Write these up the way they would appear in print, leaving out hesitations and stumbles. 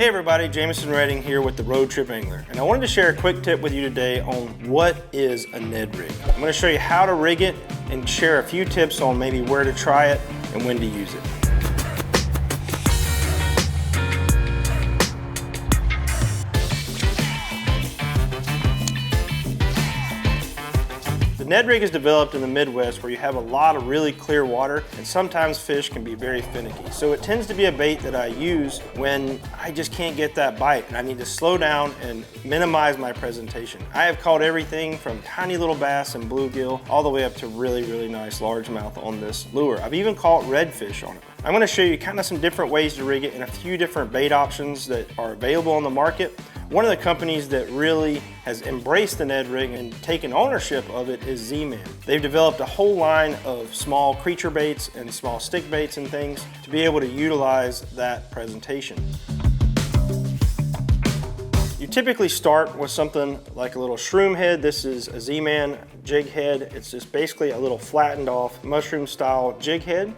Hey everybody, Jamison Redding here with the Road Trip Angler, and I wanted to share a quick tip with you today on what is a Ned Rig. I'm going to show you how to rig it and share a few tips on maybe where to try it and when to use it. The Ned Rig is developed in the Midwest where you have a lot of really clear water and sometimes fish can be very finicky. So it tends to be a bait that I use when I just can't get that bite and I need to slow down and minimize my presentation. I have caught everything from tiny little bass and bluegill all the way up to really nice largemouth on this lure. I've even caught redfish on it. I'm going to show you kind of some different ways to rig it and a few different bait options that are available on the market. One of the companies that really has embraced the Ned Rig and taken ownership of it is ZMan. They've developed a whole line of small creature baits and small stick baits and things to be able to utilize that presentation. You typically start with something like a little shroom head. This is a ZMan Jig Head. It's just basically a little flattened off mushroom style jig head,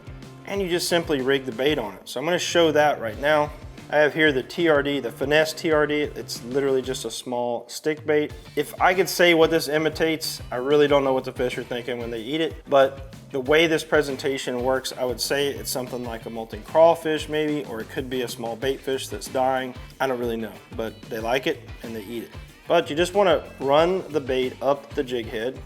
and you just simply rig the bait on it. So I'm going to show that right now. I have here the TRD, the Finesse TRD. It's literally just a small stick bait. If I could say what this imitates, I really don't know what the fish are thinking when they eat it, but the way this presentation works, I would say it's something like a molting crawfish maybe, or it could be a small bait fish that's dying. I don't really know, but they like it and they eat it. But you just want to run the bait up the jig head,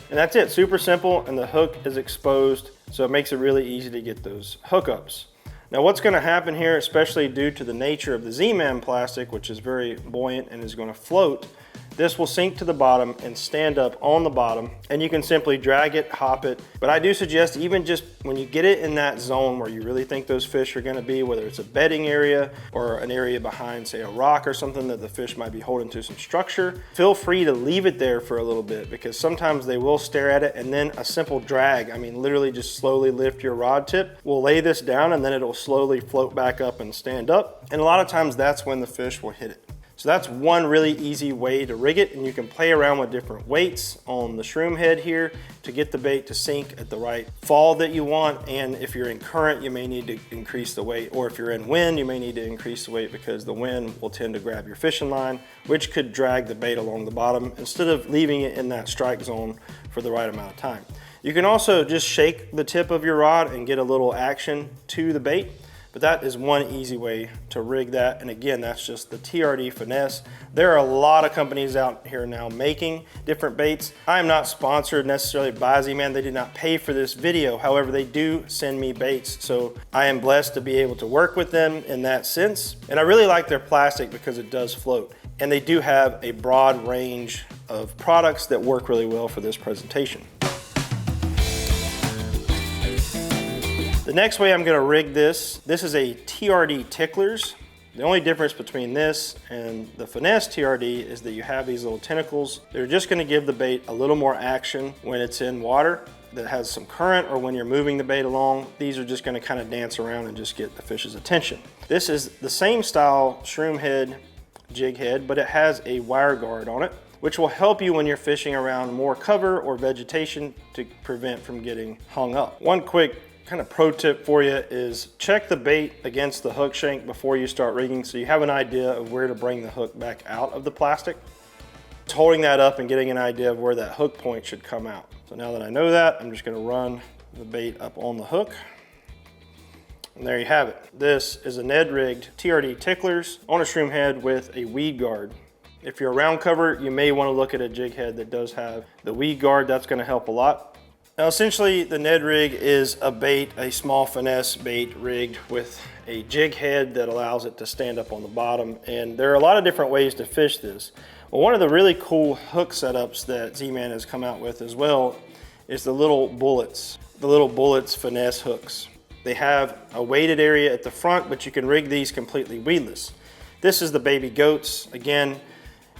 and that's it. Super simple, and the hook is exposed, so it makes it really easy to get those hookups. Now what's going to happen here, especially due to the nature of the ZMan plastic, which is very buoyant and is going to float, this will sink to the bottom and stand up on the bottom, and you can simply drag it, hop it. But I do suggest, even just when you get it in that zone where you really think those fish are going to be, whether it's a bedding area or an area behind, say, a rock or something that the fish might be holding to some structure, feel free to leave it there for a little bit, because sometimes they will stare at it, and then a simple drag, I mean literally just slowly lift your rod tip, will lay this down, and then it'll slowly float back up and stand up. And a lot of times that's when the fish will hit it. So that's one really easy way to rig it, and you can play around with different weights on the shroom head here to get the bait to sink at the right fall that you want. And if you're in current, you may need to increase the weight, or if you're in wind, you may need to increase the weight, because the wind will tend to grab your fishing line, which could drag the bait along the bottom instead of leaving it in that strike zone for the right amount of time. You can also just shake the tip of your rod and get a little action to the bait. But that is one easy way to rig that. And again, that's just the TRD Finesse. There are a lot of companies out here now making different baits. I am not sponsored necessarily by ZMan. They did not pay for this video. However, they do send me baits. So I am blessed to be able to work with them in that sense. And I really like their plastic because it does float. And they do have a broad range of products that work really well for this presentation. The next way I'm going to rig this is a TRD Ticklers. The only difference between this and the Finesse TRD is that you have these little tentacles. They're just going to give the bait a little more action when it's in water that has some current, or when you're moving the bait along. These are just going to kind of dance around and just get the fish's attention. This is the same style shroom head, jig head, but it has a wire guard on it, which will help you when you're fishing around more cover or vegetation to prevent from getting hung up. One quick kind of pro tip for you is check the bait against the hook shank before you start rigging, so you have an idea of where to bring the hook back out of the plastic. It's holding that up and getting an idea of where that hook point should come out. So now that I know that, I'm just going to run the bait up on the hook. And there you have it. This is a Ned rigged TRD Ticklers on a shroom head with a weed guard. If you're around cover, you may want to look at a jig head that does have the weed guard. That's going to help a lot. Now essentially the Ned Rig is a bait, a small finesse bait rigged with a jig head that allows it to stand up on the bottom, and there are a lot of different ways to fish this. Well, one of the really cool hook setups that ZMan has come out with as well is the little bullets finesse hooks. They have a weighted area at the front, but you can rig these completely weedless. This is the baby goats. Again,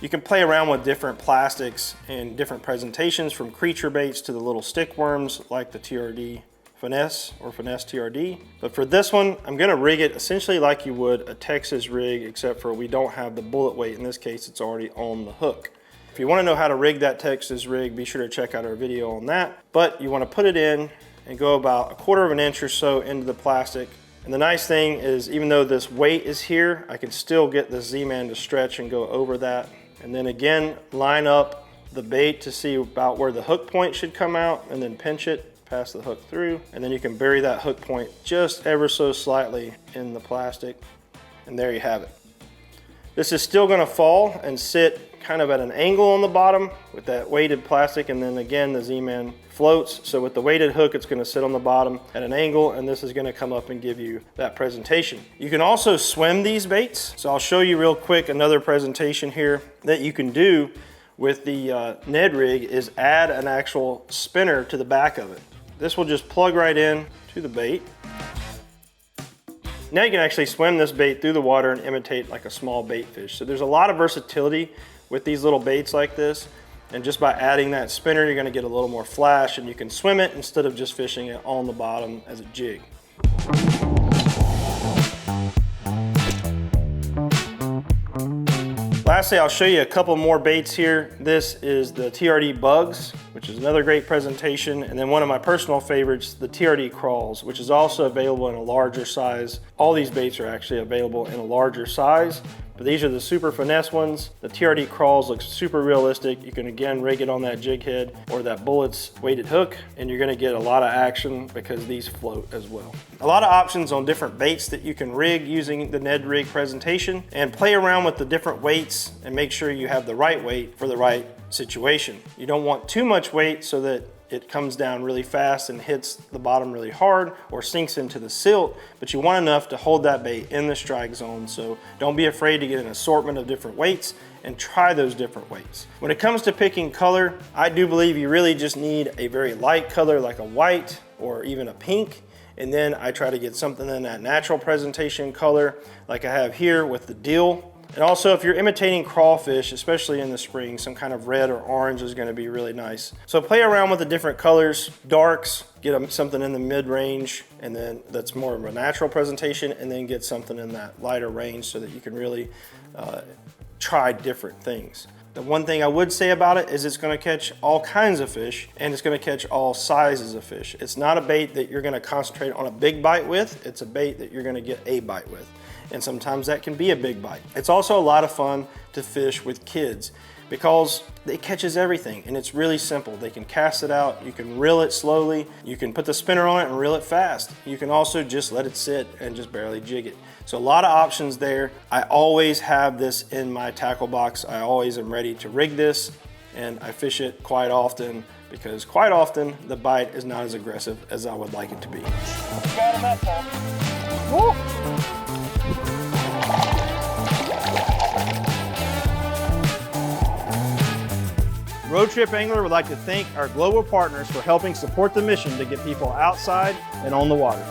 you can play around with different plastics and different presentations, from creature baits to the little stick worms like the TRD Finesse or Finesse TRD. But for this one, I'm going to rig it essentially like you would a Texas rig, except for we don't have the bullet weight. In this case, it's already on the hook. If you want to know how to rig that Texas rig, be sure to check out our video on that. But you want to put it in and go about 1/4 of an inch or so into the plastic And the nice thing is, even though this weight is here, I can still get the Z-Man to stretch and go over that. And then again, line up the bait to see about where the hook point should come out, and then pinch it, pass the hook through, and then you can bury that hook point just ever so slightly in the plastic, and there you have it. This is still gonna fall and sit kind of at an angle on the bottom with that weighted plastic, and then again the Z-Man floats. So with the weighted hook, it's gonna sit on the bottom at an angle, and this is gonna come up and give you that presentation. You can also swim these baits. So I'll show you real quick another presentation here that you can do with the Ned Rig is add an actual spinner to the back of it. This will just plug right in to the bait. Now you can actually swim this bait through the water and imitate like a small bait fish. So there's a lot of versatility with these little baits like this. And just by adding that spinner, you're gonna get a little more flash, and you can swim it instead of just fishing it on the bottom as a jig. Lastly, I'll show you a couple more baits here. This is the TRD Bugs, which is another great presentation. And then one of my personal favorites, the TRD Crawls, which is also available in a larger size. All these baits are actually available in a larger size, but these are the super finesse ones. The TRD Crawls look super realistic. You can again rig it on that jig head or that Bullets weighted hook, and you're gonna get a lot of action because these float as well. A lot of options on different baits that you can rig using the Ned Rig presentation, and play around with the different weights and make sure you have the right weight for the right situation. You don't want too much weight so that it comes down really fast and hits the bottom really hard or sinks into the silt, but you want enough to hold that bait in the strike zone. So don't be afraid to get an assortment of different weights and try those different weights. When it comes to picking color, I do believe you really just need a very light color like a white or even a pink. And then I try to get something in that natural presentation color like I have here with the deal. And also, if you're imitating crawfish, especially in the spring, some kind of red or orange is gonna be really nice. So play around with the different colors, darks, get something in the mid-range, and then that's more of a natural presentation, and then get something in that lighter range so that you can really try different things. The one thing I would say about it is it's gonna catch all kinds of fish, and it's gonna catch all sizes of fish. It's not a bait that you're gonna concentrate on a big bite with, it's a bait that you're gonna get a bite with. And sometimes that can be a big bite. It's also a lot of fun to fish with kids because it catches everything, and it's really simple. They can cast it out, you can reel it slowly, you can put the spinner on it and reel it fast. You can also just let it sit and just barely jig it. So a lot of options there. I always have this in my tackle box. I always am ready to rig this, and I fish it quite often because quite often the bite is not as aggressive as I would like it to be. Got him that time. Woo! Road Trip Angler would like to thank our global partners for helping support the mission to get people outside and on the water.